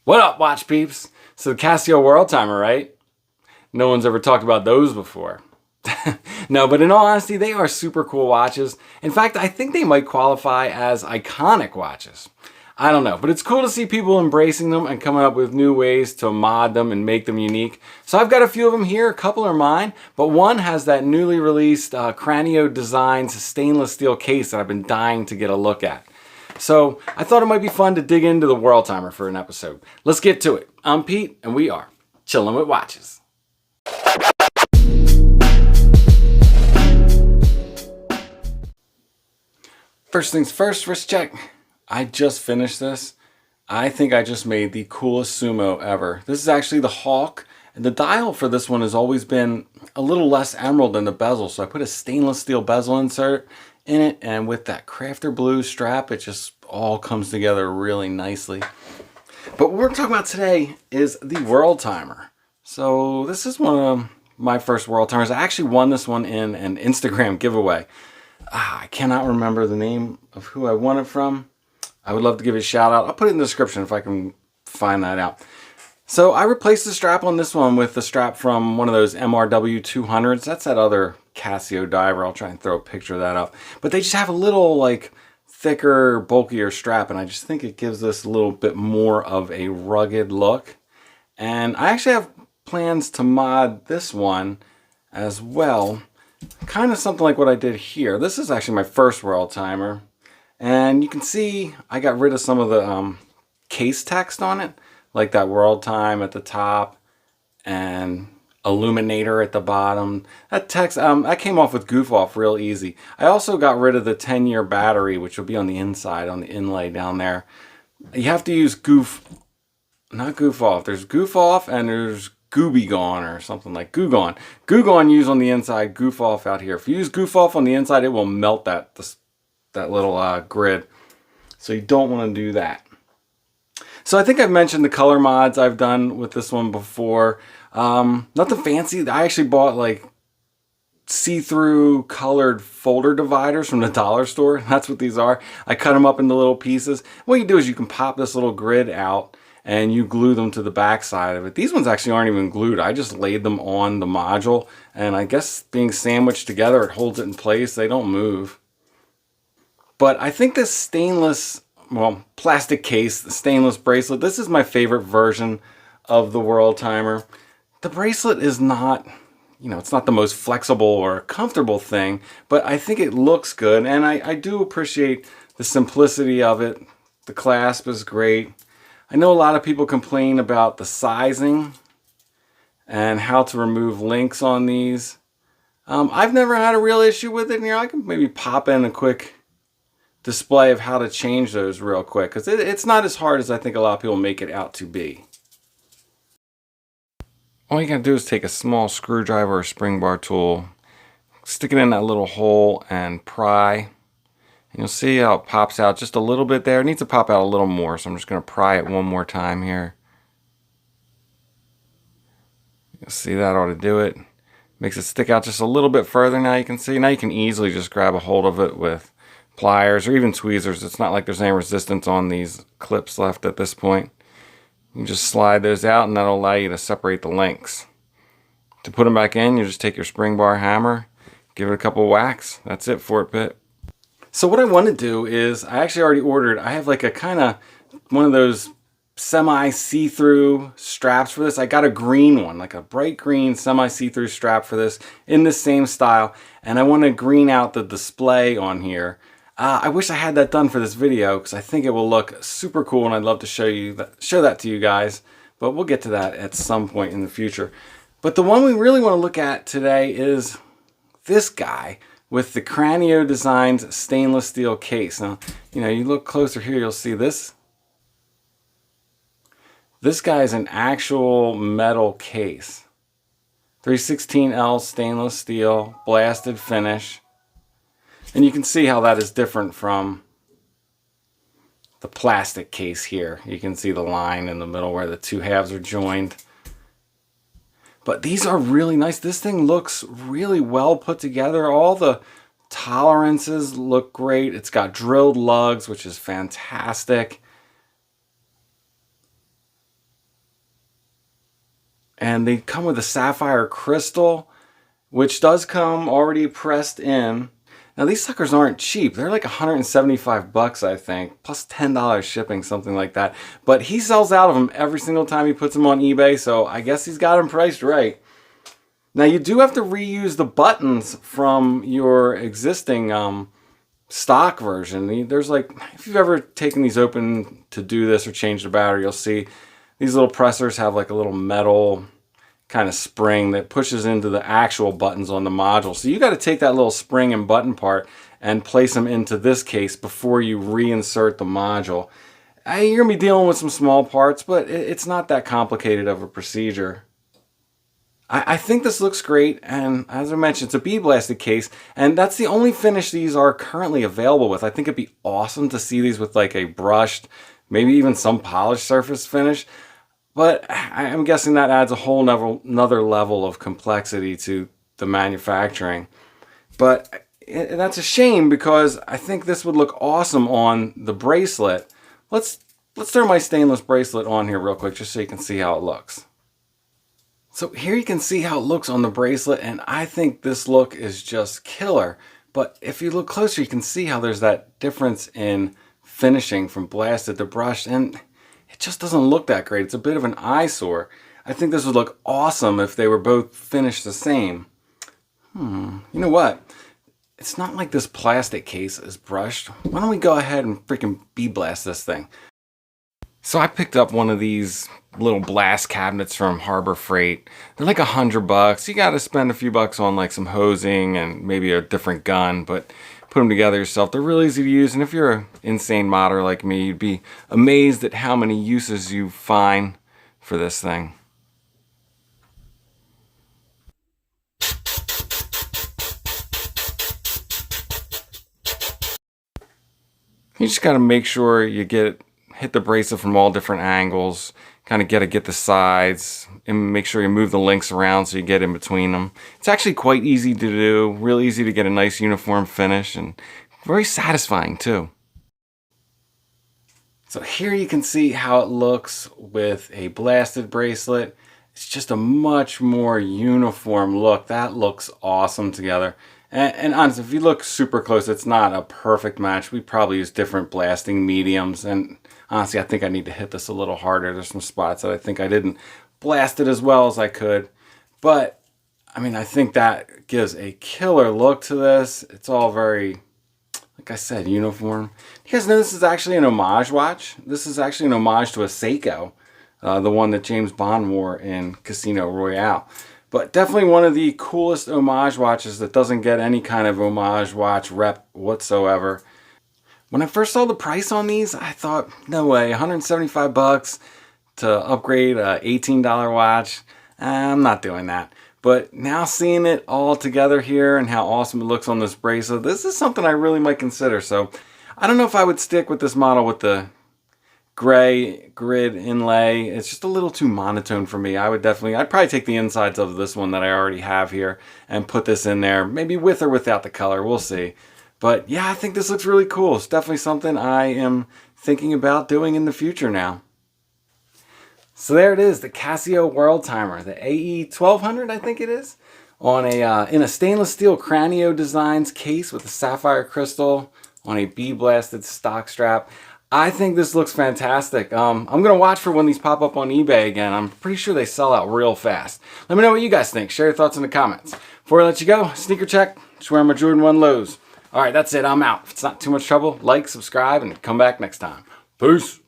What up, watch peeps? So the Casio World Timer, right? No one's ever talked about those before. No, but in all honesty, they are super cool watches. In fact, I think they might qualify as iconic watches. I don't know, but it's cool to see people embracing them and coming up with new ways to mod them and make them unique. So I've got a few of them here. A couple are mine, but one has that newly released Kranio Designs stainless steel case that I've been dying to get a look at. So I thought it might be fun to dig into the World Timer for an episode. Let's get to it. I'm Pete, and we are Chillin' with Watches. First things first, wrist check. I just finished this. I think I just made the coolest sumo ever. This is actually the Hawk, and the dial for this one has always been a little less emerald than the bezel, so I put a stainless steel bezel insert in it, and with that crafter blue strap, it just all comes together really nicely. But what we're talking about today is the World Timer. So this is one of my first World Timers. I actually won this one in an Instagram giveaway. I cannot remember the name of who I won it from. I would love to give it a shout out. I'll put it in the description if I can find that out. So I replaced the strap on this one with the strap from one of those MRW 200s. That's that other Casio diver. I'll try and throw a picture of that up. But they just have a little like thicker, bulkier strap, and I just think it gives this a little bit more of a rugged look. And I actually have plans to mod this one as well. Kind of something like what I did here. This is actually my first World Timer. And you can see I got rid of some of the case text on it, like that World Time at the top and Illuminator at the bottom. That text, that came off with Goof Off real easy. I also got rid of the 10-year battery, which will be on the inside, on the inlay down there. You have to use not Goof Off. There's Goof Off and there's Gooby Gone or something like Goo Gone. Goo Gone use on the inside, Goof Off out here. If you use Goof Off on the inside, it will melt that little grid. So you don't want to do that. So I think I've mentioned the color mods I've done with this one before. Nothing fancy. I actually bought like see-through colored folder dividers from the dollar store. That's what these are. I cut them up into little pieces. What you do is you can pop this little grid out and you glue them to the back side of it. These ones actually aren't even glued. I just laid them on the module, and I guess being sandwiched together, it holds it in place. They don't move. But I think this stainless, well, plastic case, the stainless bracelet, this is my favorite version of the World Timer. The bracelet is not, it's not the most flexible or comfortable thing, but I think it looks good, and I do appreciate the simplicity of it. The clasp is great. I know a lot of people complain about the sizing and how to remove links on these. I've never had a real issue with it. I can maybe pop in a quick display of how to change those real quick, because it's not as hard as I think a lot of people make it out to be. All you gotta do is take a small screwdriver or spring bar tool, stick it in that little hole and pry. And you'll see how it pops out just a little bit there. It needs to pop out a little more, so I'm just gonna pry it one more time here. You'll see that ought to do it. Makes it stick out just a little bit further now, you can see. Now you can easily just grab a hold of it with pliers or even tweezers. It's not like there's any resistance on these clips left at this point. You can just slide those out and that'll allow you to separate the links. To put them back in, you just take your spring bar hammer, give it a couple whacks. That's it for it. So what I want to do is, I actually already ordered, I have like a kind of one of those semi see-through straps for this. I got a green one, like a bright green semi see-through strap for this in this same style, and I want to green out the display on here. I wish I had that done for this video because I think it will look super cool, and I'd love to show that to you guys, but we'll get to that at some point in the future. But the one we really want to look at today is this guy with the Kranio Designs stainless steel case. Now, you look closer here, you'll see this. This guy is an actual metal case. 316L stainless steel, blasted finish. And you can see how that is different from the plastic case here. You can see the line in the middle where the two halves are joined. But these are really nice. This thing looks really well put together. All the tolerances look great. It's got drilled lugs, which is fantastic. and they come with a sapphire crystal, which does come already pressed in. Now these suckers aren't cheap. They're like 175 bucks, I think, plus $10 shipping, something like that. But he sells out of them every single time he puts them on eBay, so I guess he's got them priced right. Now you do have to reuse the buttons from your existing stock version. There's like, if you've ever taken these open to do this or change the battery, you'll see these little pressers have like a little metal kind of spring that pushes into the actual buttons on the module. So you got to take that little spring and button part and place them into this case before you reinsert the module. You're going to be dealing with some small parts, but it's not that complicated of a procedure. I think this looks great, and as I mentioned, it's a bead blasted case, and that's the only finish these are currently available with. I think it'd be awesome to see these with like a brushed, maybe even some polished surface finish. But I'm guessing that adds a whole another level of complexity to the manufacturing. But that's a shame, because I think this would look awesome on the bracelet. Let's throw my stainless bracelet on here real quick just so you can see how it looks. So here you can see how it looks on the bracelet, and I think this look is just killer. But if you look closer, you can see how there's that difference in finishing from blasted to brushed, and it just doesn't look that great. It's a bit of an eyesore. I think this would look awesome if they were both finished the same. You know what? It's not like this plastic case is brushed. Why don't we go ahead and freaking bead blast this thing? So I picked up one of these little blast cabinets from Harbor Freight. They're like $100. You got to spend a few bucks on like some hosing and maybe a different gun, but put them together yourself. They're really easy to use, and if you're an insane modder like me, you'd be amazed at how many uses you find for this thing. You just got to make sure you hit the bracelet from all different angles, kind of get the sides, and make sure you move the links around so you get in between them. It's actually quite easy to do, real easy to get a nice uniform finish, and very satisfying too. So here you can see how it looks with a blasted bracelet. It's just a much more uniform look. That looks awesome together. And honestly, if you look super close, it's not a perfect match. We probably use different blasting mediums, and honestly, I think I need to hit this a little harder. There's some spots that I think I didn't blast it as well as I could. But, I mean, I think that gives a killer look to this. It's all very, like I said, uniform. You guys know this is actually an homage watch? This is actually an homage to a Seiko, the one that James Bond wore in Casino Royale. But definitely one of the coolest homage watches that doesn't get any kind of homage watch rep whatsoever. When I first saw the price on these, I thought, no way, 175 bucks to upgrade a $18 watch. I'm not doing that. But now seeing it all together here and how awesome it looks on this bracelet, this is something I really might consider. So I don't know if I would stick with this model with the gray grid inlay. It's just a little too monotone for me. I'd probably take the insides of this one that I already have here and put this in there, maybe with or without the color, we'll see. But yeah, I think this looks really cool. It's definitely something I am thinking about doing in the future now. So there it is, the Casio World Timer, the AE1200 I think it is, on in a stainless steel Kranio Designs case with a sapphire crystal on a bead blasted stock strap. I think this looks fantastic. I'm going to watch for when these pop up on eBay again. I'm pretty sure they sell out real fast. Let me know what you guys think. Share your thoughts in the comments. Before I let you go, sneaker check. Just wearing my Jordan 1 lows. Alright, that's it. I'm out. If it's not too much trouble, like, subscribe, and come back next time. Peace.